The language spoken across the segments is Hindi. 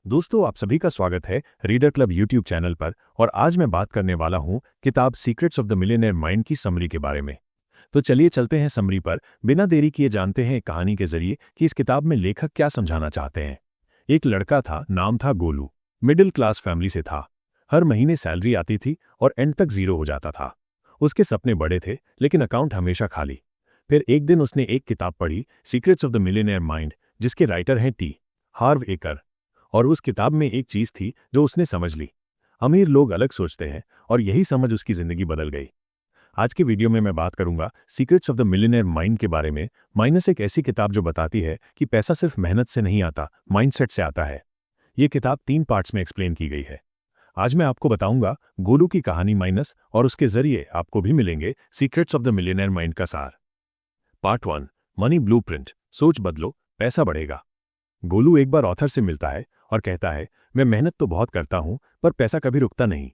दोस्तों, आप सभी का स्वागत है रीडर क्लब यूट्यूब चैनल पर। और आज मैं बात करने वाला हूं किताब secrets of the millionaire mind की समरी के बारे में। तो चलिए चलते हैं समरी पर। बिना देरी किए जानते हैं कहानी के जरिए कि इस किताब में लेखक क्या समझाना चाहते हैं। एक लड़का था, नाम था गोलू। मिडिल क्लास फैमिली से था। हर महीने सैलरी आती थी और एंड तक जीरो हो जाता था। उसके सपने बड़े थे, लेकिन अकाउंट हमेशा खाली। फिर एक दिन उसने एक किताब पढ़ी, secrets of the millionaire mind, जिसके राइटर हैं टी हार्व एकर। और उस किताब में एक चीज थी जो उसने समझ ली। अमीर लोग अलग सोचते हैं, और यही समझ उसकी जिंदगी बदल गई। आज की वीडियो में मैं बात करूंगा secrets of the millionaire mind के बारे में। माइनस एक ऐसी किताब जो बताती है कि पैसा सिर्फ मेहनत से नहीं आता, माइंडसेट से आता है। ये किताब 3 पार्ट्स में एक्सप्लेन की गई है। आज मैं आपको बताऊंगा गोलू की कहानी माइनस, और उसके जरिए आपको भी मिलेंगे secrets of the millionaire mind का सार। Part 1, money blueprint. सोच बदलो, पैसा बढ़ेगा। गोलू एक बार ऑथर से मिलता है और कहता है, मैं मेहनत तो बहुत करता हूं, पर पैसा कभी रुकता नहीं।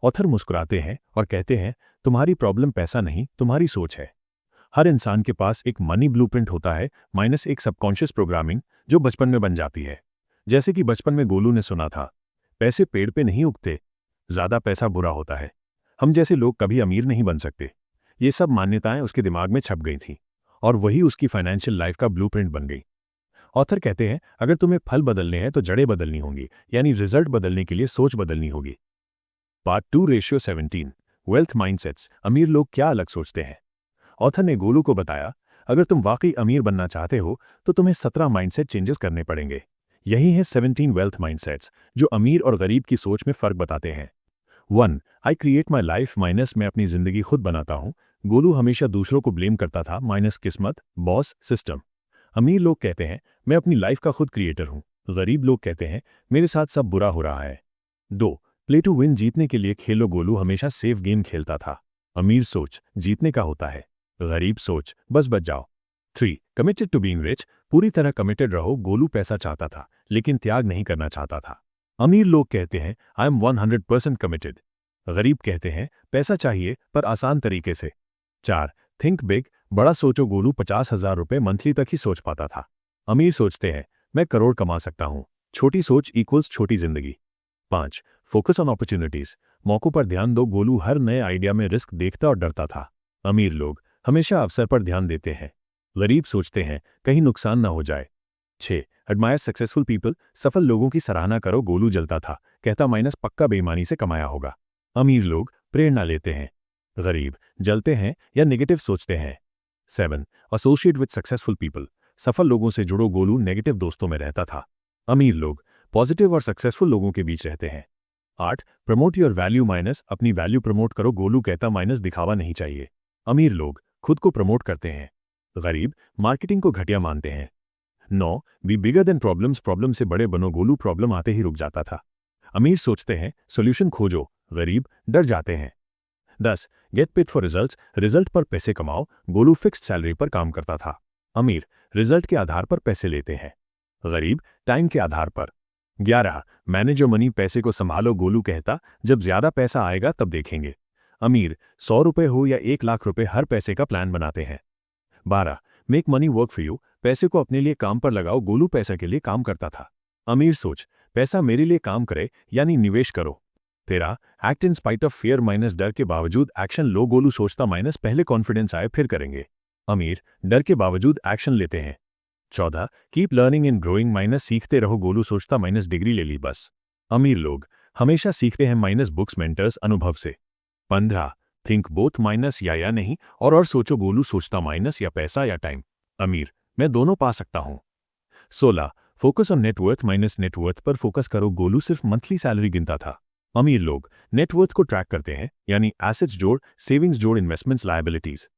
ऑथर मुस्कुराते हैं और कहते हैं, तुम्हारी प्रॉब्लम पैसा नहीं, तुम्हारी सोच है। हर इंसान के पास एक मनी ब्लूप्रिंट होता है, माइनस एक सबकॉन्शियस प्रोग्रामिंग जो बचपन में बन जाती है। जैसे कि बचपन में गोलू ने सुना था, पैसे पेड़ पे नहीं उगते, ज्यादा पैसा बुरा होता है, हम जैसे लोग कभी अमीर नहीं बन सकते। ये सब मान्यताएं उसके दिमाग में छप गई थीं, और वही उसकी फाइनेंशियल लाइफ का ब्लूप्रिंट बन गई। ऑथर कहते हैं, अगर तुम्हें फल बदलने हैं तो जड़ें बदलनी होंगी, यानी रिजल्ट बदलने के लिए सोच बदलनी होगी। Part 2:17, wealth mindsets. अमीर लोग क्या अलग सोचते हैं। ऑथर ने गोलू को बताया, अगर तुम वाकई अमीर बनना चाहते हो तो तुम्हें 17 माइंडसेट चेंजेस करने पड़ेंगे। यही है 17 वेल्थ माइंडसेट्स, जो अमीर और गरीब की सोच में फर्क बताते हैं। 1, I create my life. Minus मैं अपनी जिंदगी खुद बनाता हूं। गोलू हमेशा दूसरों को ब्लेम करता था, माइनस किस्मत, बॉस, सिस्टम। अमीर लोग कहते हैं, मैं अपनी लाइफ का खुद क्रिएटर हूं। गरीब लोग कहते हैं, मेरे साथ सब बुरा हो रहा है। 2, प्ले टू विन। जीतने के लिए खेलो। गोलू हमेशा सेफ गेम खेलता था। अमीर सोच, जीतने का होता है। गरीब सोच, बस बच जाओ। 3, कमिटेड टू बीइंग रिच। पूरी तरह कमिटेड रहो। गोलू पैसा चाहता था, लेकिन त्याग नहीं करना चाहता था। अमीर लोग कहते हैं, आई एम 100% कमिटेड। गरीब कहते हैं, पैसा चाहिए पर आसान तरीके से। 4, थिंक बिग। बड़ा सोचो। गोलू 50,000 रुपये मंथली तक ही सोच पाता था। अमीर सोचते हैं, मैं करोड़ कमा सकता हूं। छोटी सोच इक्वल्स छोटी जिंदगी। 5, फोकस ऑन अपॉर्चुनिटीज। मौकों पर ध्यान दो। गोलू हर नए आइडिया में रिस्क देखता और डरता था। अमीर लोग हमेशा अवसर पर ध्यान देते हैं। गरीब सोचते हैं, कहीं नुकसान ना हो जाए। 6, एडमायर सक्सेसफुल पीपल। सफल लोगों की सराहना करो। गोलू जलता था, कहता माइनस पक्का बेईमानी से कमाया होगा। अमीर लोग प्रेरणा लेते हैं। गरीब जलते हैं या नेगेटिव सोचते हैं। 7, एसोसिएट विद सक्सेसफुल पीपल। सफल लोगों से जुड़ो। गोलू नेगेटिव दोस्तों में रहता था। अमीर लोग पॉजिटिव और सक्सेसफुल लोगों के बीच रहते हैं। 8, प्रमोट योर वैल्यू। माइनस अपनी वैल्यू प्रमोट करो। गोलू कहता, माइनस दिखावा नहीं चाहिए। अमीर लोग खुद को प्रमोट करते हैं। गरीब मार्केटिंग को घटिया मानते हैं। 9, be bigger than problems. Problem से बड़े बनो। गोलू प्रॉब्लम आते ही रुक जाता था। अमीर सोचते हैं, सोल्यूशन खोजो। गरीब डर जाते हैं। 10, get paid for results. Result पर पैसे कमाओ। गोलू फिक्स्ड सैलरी पर काम करता था। अमीर रिजल्ट के आधार पर पैसे लेते हैं। गरीब टाइम के आधार पर। 11, मैनेज योर मनी। पैसे को संभालो। गोलू कहता, जब ज्यादा पैसा आएगा तब देखेंगे। अमीर 100 रुपए हो या 1 लाख रुपए, हर पैसे का प्लान बनाते हैं। 12, make money work for you. पैसे को अपने लिए काम पर लगाओ। गोलू पैसा के लिए काम करता था। अमीर सोच, पैसा मेरे लिए काम करे, यानी निवेश करो। 13, act in spite of fear. Minus डर के बावजूद एक्शन लो। गोलू सोचता, माइनस पहले कॉन्फिडेंस आए फिर करेंगे। अमीर डर के बावजूद एक्शन लेते हैं। 14, keep learning and growing. Minus सीखते रहो। गोलू सोचता, माइनस डिग्री ले ली बस। अमीर लोग हमेशा सीखते हैं। माइनस बुक्स, मेंटर्स, अनुभव से। 15, थिंक बोथ। माइनस या नहीं, और सोचो। गोलू सोचता, माइनस या पैसा या टाइम। अमीर मैं दोनों पा सकता हूं। 16, focus on net worth. Minus net worth पर फोकस करो। गोलू सिर्फ मंथली सैलरी गिनता था। अमीर लोग नेटवर्थ को ट्रैक करते हैं, यानी एसेट्स जोड़, सेविंग्स जोड़, investments, liabilities.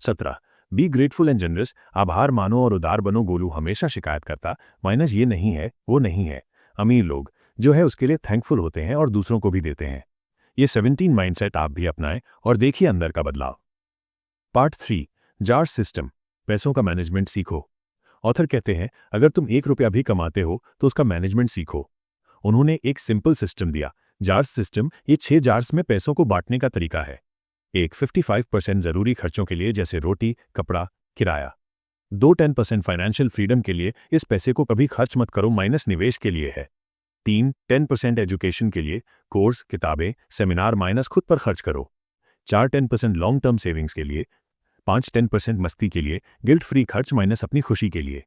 17, be grateful and generous. आभार मानो और उदार बनो। गोलू हमेशा शिकायत करता, माइनस ये नहीं है, वो नहीं है। अमीर लोग जो है उसके लिए थैंकफुल होते हैं और दूसरों को भी देते हैं। ये 17 माइंडसेट आप भी अपनाएं और देखिए अंदर का बदलाव। Part 3, jar system. पैसों का मैनेजमेंट सीखो। ऑथर कहते हैं, अगर तुम 1 रुपया भी कमाते हो तो उसका मैनेजमेंट सीखो। उन्होंने एक सिंपल सिस्टम दिया, जार्स सिस्टम। ये 6 जार्स में पैसों को बांटने का तरीका है। 1, 55% जरूरी खर्चों के लिए, जैसे रोटी, कपड़ा, किराया। 2, 10% फाइनेंशियल फ्रीडम के लिए। इस पैसे को कभी खर्च मत करो, माइनस निवेश के लिए है। 3 10% एजुकेशन के लिए कोर्स, किताबें, सेमिनार माइनस खुद पर खर्च करो। 4 10% लॉन्ग टर्म सेविंग्स के लिए। 5 10% मस्ती के लिए, गिल्ट फ्री खर्च माइनस अपनी खुशी के लिए।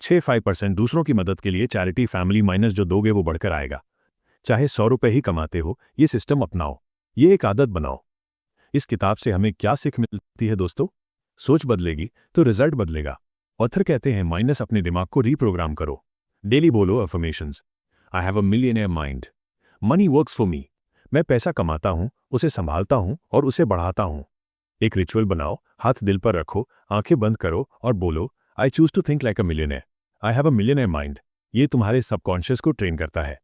6 5% दूसरों की मदद के लिए, चैरिटी फैमिली माइनस जो दोगे वो बढ़कर आएगा। चाहे 100 रुपये ही कमाते हो, ये सिस्टम अपनाओ, ये एक आदत बनाओ। इस किताब से हमें क्या सीख मिलती है दोस्तों? सोच बदलेगी तो रिजल्ट बदलेगा। ऑथर कहते हैं माइनस अपने दिमाग को रीप्रोग्राम करो। डेली बोलो affirmations. I have a millionaire mind. Money works for me. मैं पैसा कमाता हूं, उसे संभालता हूं और उसे बढ़ाता हूं। एक रिचुअल बनाओ, हाथ दिल पर रखो, आंखें बंद करो और बोलो I choose to think like a millionaire. I have a millionaire mind. ये तुम्हारे सबकॉन्शियस को ट्रेन करता है।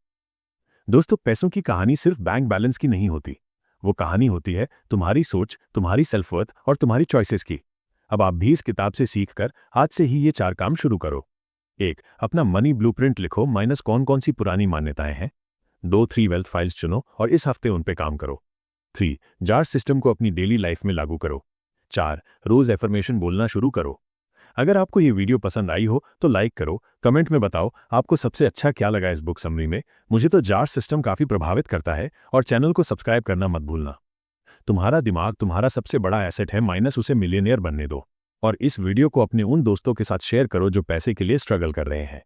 दोस्तों, पैसों की कहानी सिर्फ बैंक बैलेंस की नहीं होती। वो कहानी होती है तुम्हारी सोच, तुम्हारी सेल्फ वर्थ और तुम्हारी चॉइसेस की। अब आप भी इस किताब से सीखकर आज से ही ये 4 काम शुरू करो। 1. अपना मनी ब्लूप्रिंट लिखो, माइनस कौन कौन सी पुरानी मान्यताएं हैं। 2 3 वेल्थ फाइल्स चुनो और इस हफ्ते उन पे काम करो। 3. जार सिस्टम को अपनी डेली लाइफ में लागू करो। 4. रोज एफर्मेशन बोलना शुरू करो। अगर आपको ये वीडियो पसंद आई हो तो लाइक करो, कमेंट में बताओ आपको सबसे अच्छा क्या लगा इस बुक समरी में। मुझे तो जार सिस्टम काफ़ी प्रभावित करता है और चैनल को सब्सक्राइब करना मत भूलना। तुम्हारा दिमाग तुम्हारा सबसे बड़ा एसेट है, माइनस उसे मिलियनेयर बनने दो। और इस वीडियो को अपने उन दोस्तों के साथ शेयर करो जो पैसे के लिए स्ट्रगल कर रहे हैं।